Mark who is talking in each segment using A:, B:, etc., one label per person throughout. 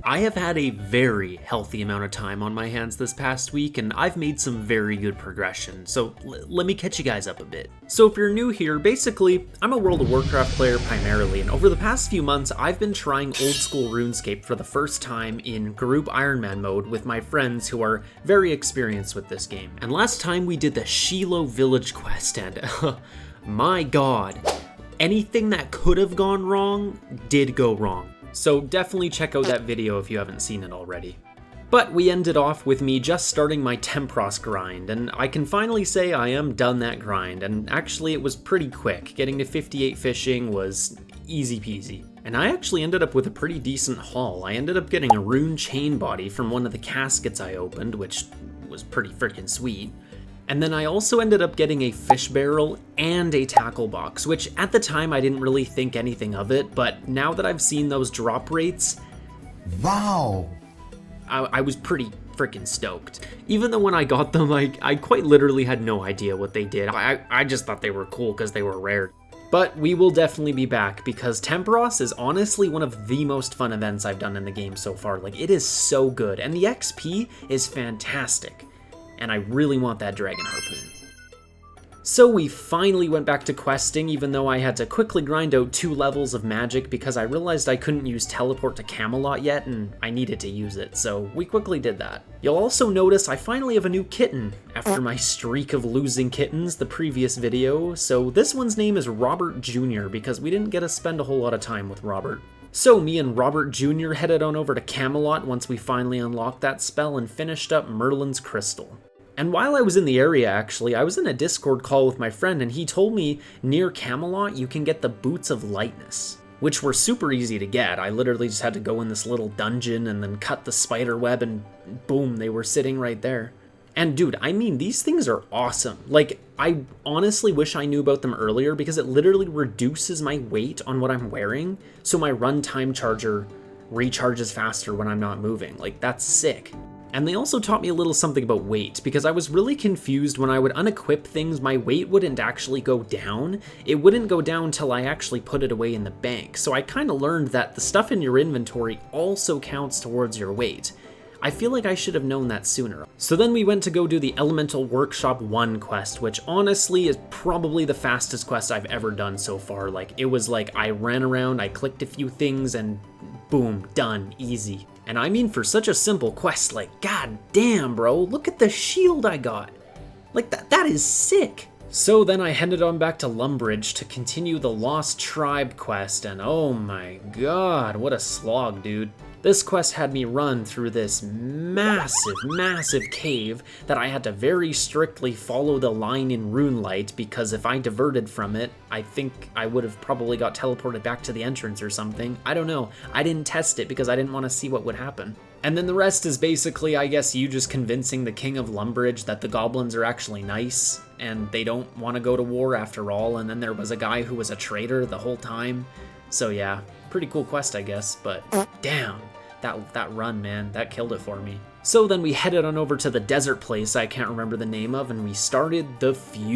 A: I have had a very healthy amount of time on my hands this past week, and I've made some very good progression, so let me catch you guys up a bit. So if you're new here, basically, I'm a World of Warcraft player primarily, and over the past few months, I've been trying Old School Runescape for the first time in group Iron Man mode with my friends who are very experienced with this game. And last time we did the Shiloh Village quest, and my god, anything that could have gone wrong did go wrong. So definitely check out that video if you haven't seen it already. But we ended off with me just starting my Tempros grind, and I can finally say I am done that grind, and actually it was pretty quick. Getting to 58 fishing was easy peasy. And I actually ended up with a pretty decent haul. I ended up getting a rune chain body from one of the caskets I opened, which was pretty freaking sweet. And then I also ended up getting a fish barrel and a tackle box, which at the time I didn't really think anything of it, but now that I've seen those drop rates, wow, I was pretty freaking stoked. Even though when I got them, I quite literally had no idea what they did. I just thought they were cool because they were rare. But we will definitely be back because Tempros is honestly one of the most fun events I've done in the game so far. Like, it is so good, and the XP is fantastic. And I really want that dragon harpoon. So we finally went back to questing, even though I had to quickly grind out 2 levels of magic because I realized I couldn't use teleport to Camelot yet and I needed to use it, so we quickly did that. You'll also notice I finally have a new kitten after my streak of losing kittens the previous video, so this one's name is Robert Jr. because we didn't get to spend a whole lot of time with Robert. So me and Robert Jr. headed on over to Camelot once we finally unlocked that spell and finished up Merlin's Crystal. And while I was in the area, actually, I was in a Discord call with my friend, and he told me near Camelot you can get the Boots of Lightness, which were super easy to get. I literally just had to go in this little dungeon and then cut the spider web, and boom, they were sitting right there. And dude, I mean, these things are awesome. Like, I honestly wish I knew about them earlier because it literally reduces my weight on what I'm wearing, so my runtime charger recharges faster when I'm not moving. Like, that's sick. And they also taught me a little something about weight, because I was really confused when I would unequip things, my weight wouldn't actually go down. It wouldn't go down till I actually put it away in the bank. So I kind of learned that the stuff in your inventory also counts towards your weight. I feel like I should have known that sooner. So then we went to go do the Elemental Workshop 1 quest, which honestly is probably the fastest quest I've ever done so far. Like, it was like I ran around, I clicked a few things, and boom, done, easy. And I mean, for such a simple quest, like, god damn, bro, look at the shield I got. Like, that is sick. So then I headed on back to Lumbridge to continue the Lost Tribe quest, and oh my god, what a slog, dude. This quest had me run through this massive cave that I had to very strictly follow the line in Runelight, because if I diverted from it, I think I would have probably got teleported back to the entrance or something. I don't know. I didn't test it because I didn't want to see what would happen. And then the rest is basically, I guess, you just convincing the King of Lumbridge that the goblins are actually nice and they don't want to go to war after all, and then there was a guy who was a traitor the whole time. So yeah, pretty cool quest, I guess, but damn. That run, man, that killed it for me. So then we headed on over to the desert place I can't remember the name of, and we started the feud,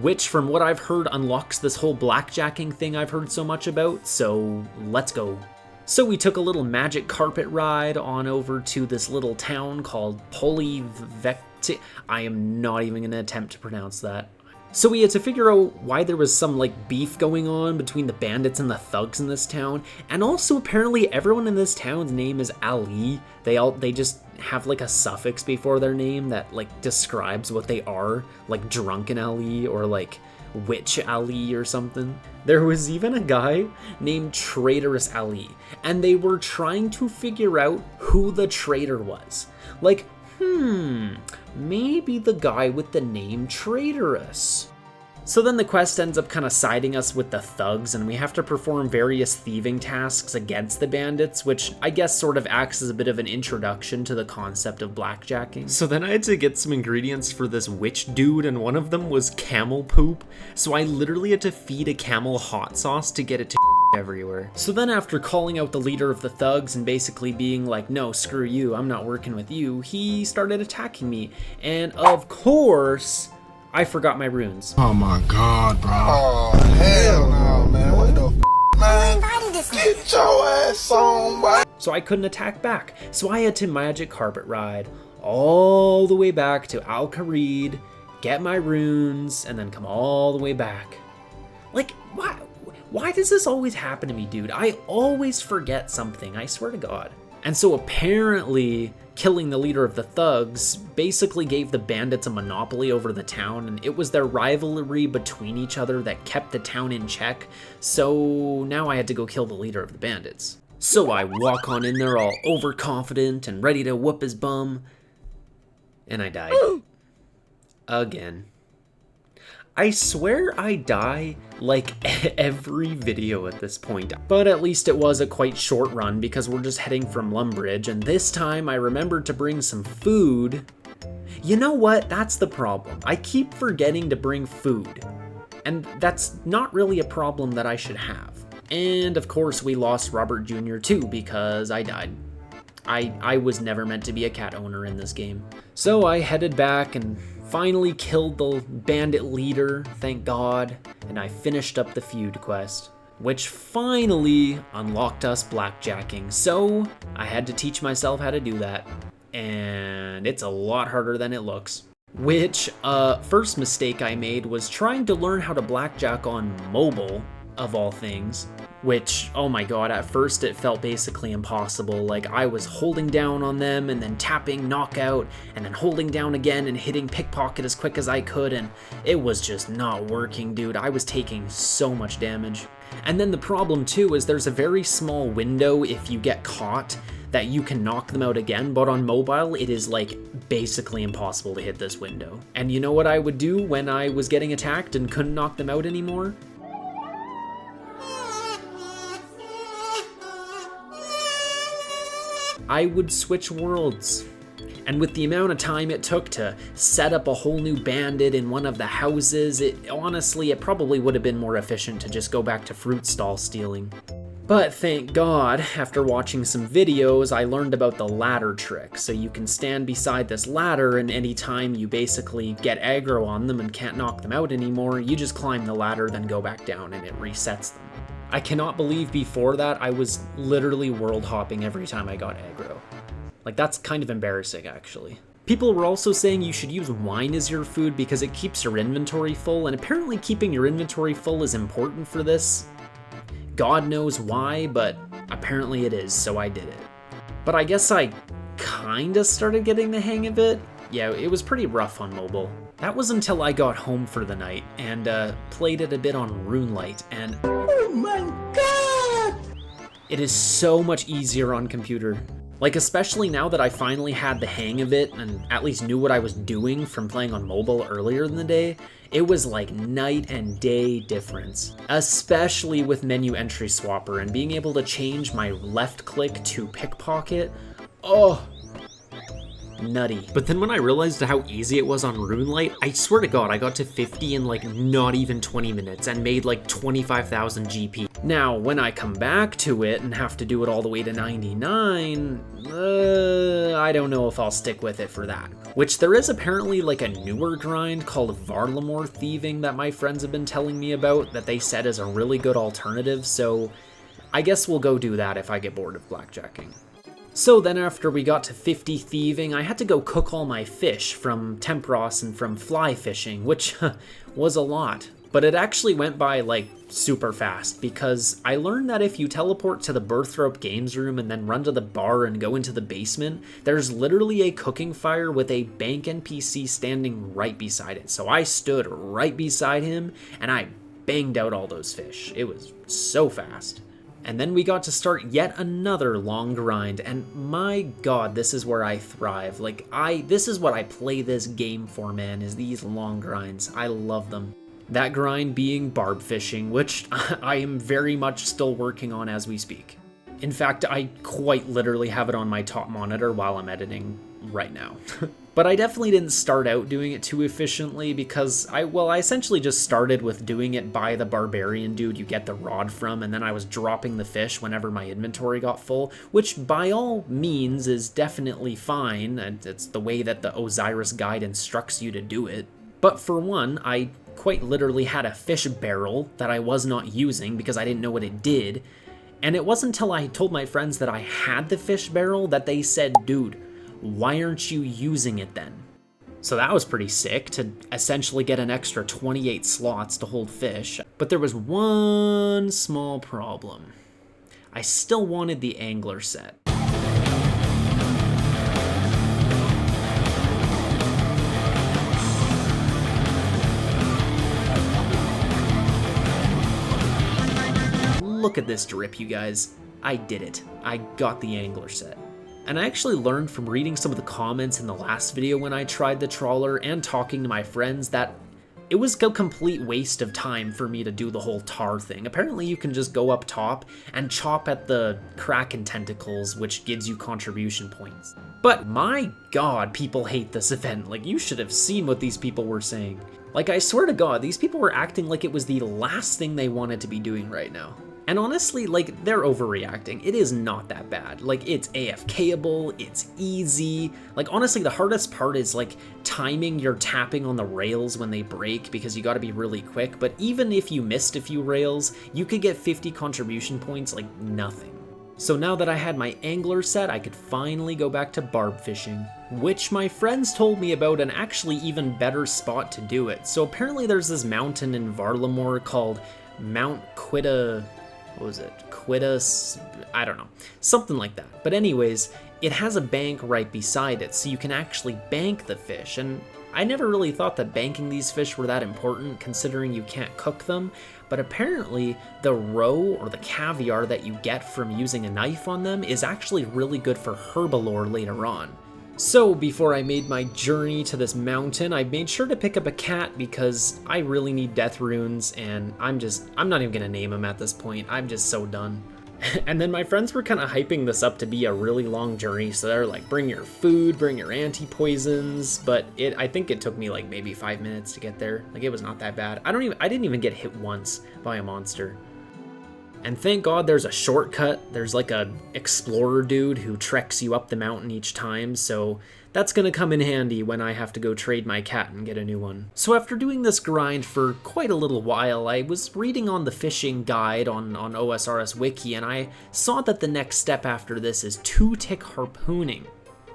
A: which from what I've heard unlocks this whole blackjacking thing I've heard so much about, so let's go. So we took a little magic carpet ride on over to this little town called Polyvecti. I am not even going to attempt to pronounce that. So we had to figure out why there was some like beef going on between the bandits and the thugs in this town, and also apparently everyone in this town's name is Ali. They just have like a suffix before their name that like describes what they are, like Drunken Ali or like Witch Ali or something. There was even a guy named Traitorous Ali, and they were trying to figure out who the traitor was. Like, maybe the guy with the name Traitorous. So then the quest ends up kind of siding us with the thugs, and we have to perform various thieving tasks against the bandits, which I guess sort of acts as a bit of an introduction to the concept of blackjacking. So then I had to get some ingredients for this witch dude, and one of them was camel poop. So I literally had to feed a camel hot sauce to get it to everywhere. So then after calling out the leader of the thugs and basically being like, no, screw you, I'm not working with you, he started attacking me. And of course, I forgot my runes.
B: Oh my god, bro.
C: Oh, hell no, man. What the f***, man?
B: Get your ass on, boy.
A: So I couldn't attack back. So I had to magic carpet ride all the way back to Al Kharid, get my runes, and then come all the way back. Like, why does this always happen to me, dude? I always forget something, I swear to God. And so apparently, killing the leader of the thugs basically gave the bandits a monopoly over the town, and it was their rivalry between each other that kept the town in check, so now I had to go kill the leader of the bandits. So I walk on in there all overconfident and ready to whoop his bum, and I died. Again. I swear I die like every video at this point, but at least it was a quite short run because we're just heading from Lumbridge, and this time I remembered to bring some food. You know what? That's the problem. I keep forgetting to bring food, and that's not really a problem that I should have. And of course we lost Robert Jr. too because I died. I was never meant to be a cat owner in this game. So I headed back and finally killed the bandit leader, thank God, and I finished up the feud quest, which finally unlocked us blackjacking. So I had to teach myself how to do that, and it's a lot harder than it looks. Which, first mistake I made was trying to learn how to blackjack on mobile, of all things. Which, oh my God, at first it felt basically impossible. Like I was holding down on them and then tapping knockout and then holding down again and hitting pickpocket as quick as I could, and it was just not working, dude. I was taking so much damage. And then the problem too is there's a very small window if you get caught that you can knock them out again, but on mobile it is like basically impossible to hit this window. And you know what I would do when I was getting attacked and couldn't knock them out anymore? I would switch worlds. And with the amount of time it took to set up a whole new bandit in one of the houses, honestly, it probably would have been more efficient to just go back to fruit stall stealing. But thank God, after watching some videos, I learned about the ladder trick. So you can stand beside this ladder, and anytime you basically get aggro on them and can't knock them out anymore, you just climb the ladder, then go back down, and it resets them. I cannot believe before that I was literally world hopping every time I got aggro. Like, that's kind of embarrassing, actually. People were also saying you should use wine as your food because it keeps your inventory full, and apparently keeping your inventory full is important for this. God knows why, but apparently it is, so I did it. But I guess I kinda started getting the hang of it. Yeah, it was pretty rough on mobile. That was until I got home for the night and played it a bit on RuneLite, and oh my God! It is so much easier on computer. Like, especially now that I finally had the hang of it and at least knew what I was doing from playing on mobile earlier in the day, it was like night and day difference. Especially with menu entry swapper and being able to change my left click to pickpocket. Oh, nutty. But then when I realized how easy it was on RuneLite, I swear to God, I got to 50 in like not even 20 minutes and made like 25,000 GP. Now, when I come back to it and have to do it all the way to 99, I don't know if I'll stick with it for that. Which there is apparently like a newer grind called Varlamore Thieving that my friends have been telling me about that they said is a really good alternative, so I guess we'll go do that if I get bored of blackjacking. So then after we got to 50 thieving, I had to go cook all my fish from Tempros and from fly fishing, which was a lot. But it actually went by like super fast because I learned that if you teleport to the Birthrope Games room and then run to the bar and go into the basement, there's literally a cooking fire with a bank NPC standing right beside it. So I stood right beside him and I banged out all those fish. It was so fast. And then we got to start yet another long grind, and my God, this is where I thrive. Like, this is what I play this game for, man, is these long grinds. I love them. That grind being Barb Fishing, which I am very much still working on as we speak. In fact, I quite literally have it on my top monitor while I'm editing right now. But I definitely didn't start out doing it too efficiently because I essentially just started with doing it by the barbarian dude you get the rod from, and then I was dropping the fish whenever my inventory got full, which by all means is definitely fine, and it's the way that the OSRS guide instructs you to do it. But for one, I quite literally had a fish barrel that I was not using because I didn't know what it did, And it wasn't until I told my friends that I had the fish barrel that they said, dude, why aren't you using it then? So that was pretty sick, to essentially get an extra 28 slots to hold fish. But there was one small problem. I still wanted the angler set. Look at this drip, you guys. I did it. I got the angler set. And I actually learned from reading some of the comments in the last video when I tried the trawler and talking to my friends that it was a complete waste of time for me to do the whole tar thing. Apparently you can just go up top and chop at the kraken tentacles, which gives you contribution points. But my god, people hate this event. Like, you should have seen what these people were saying. Like, I swear to god, these people were acting like it was the last thing they wanted to be doing right now. And honestly, like, they're overreacting. It is not that bad. Like, it's AFKable, it's easy. Like, honestly, the hardest part is, like, timing your tapping on the rails when they break, because you gotta be really quick. But even if you missed a few rails, you could get 50 contribution points like nothing. So now that I had my angler set, I could finally go back to barb fishing, which my friends told me about an actually even better spot to do it. So apparently there's this mountain in Varlamore called Mount Quitta... what was it? Quitta... I don't know. Something like that. But anyways, it has a bank right beside it, so you can actually bank the fish. And I never really thought that banking these fish were that important, considering you can't cook them. But apparently, the roe or the caviar that you get from using a knife on them is actually really good for herbalore later on. So before I made my journey to this mountain, I made sure to pick up a cat because I really need death runes, and I'm not even gonna name them at this point. I'm just so done. And then my friends were kind of hyping this up to be a really long journey, so they're like, bring your food, bring your anti-poisons, but I think it took me like maybe 5 minutes to get there. Like, it was not that bad. I didn't even get hit once by a monster. And thank God there's a shortcut. There's like a explorer dude who treks you up the mountain each time, so that's gonna come in handy when I have to go trade my cat and get a new one. So after doing this grind for quite a little while, I was reading on the fishing guide on OSRS Wiki, and I saw that the next step after this is 2-tick harpooning,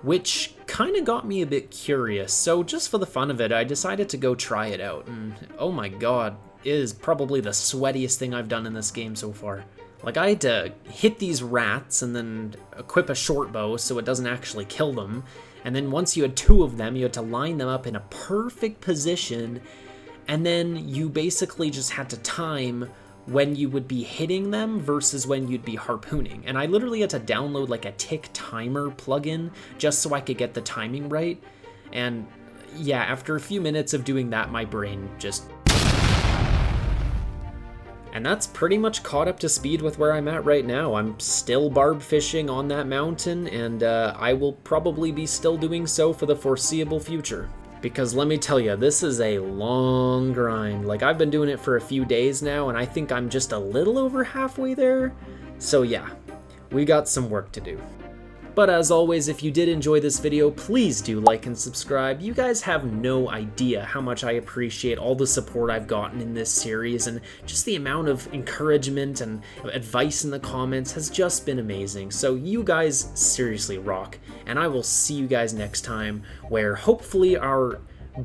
A: which kind of got me a bit curious. So just for the fun of it, I decided to go try it out, and oh my god, it is probably the sweatiest thing I've done in this game so far. Like, I had to hit these rats and then equip a short bow so it doesn't actually kill them. And then once you had 2 of them, you had to line them up in a perfect position. And then you basically just had to time when you would be hitting them versus when you'd be harpooning. And I literally had to download like a tick timer plugin just so I could get the timing right. And yeah, after a few minutes of doing that, my brain just... And that's pretty much caught up to speed with where I'm at right now. I'm still barb fishing on that mountain, and I will probably be still doing so for the foreseeable future. Because let me tell you, this is a long grind. Like, I've been doing it for a few days now, and I think I'm just a little over halfway there. So yeah, we got some work to do. But as always, if you did enjoy this video, please do like and subscribe. You guys have no idea how much I appreciate all the support I've gotten in this series, and just the amount of encouragement and advice in the comments has just been amazing. So you guys seriously rock, and I will see you guys next time, where hopefully our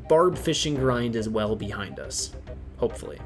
A: barb fishing grind is well behind us. Hopefully.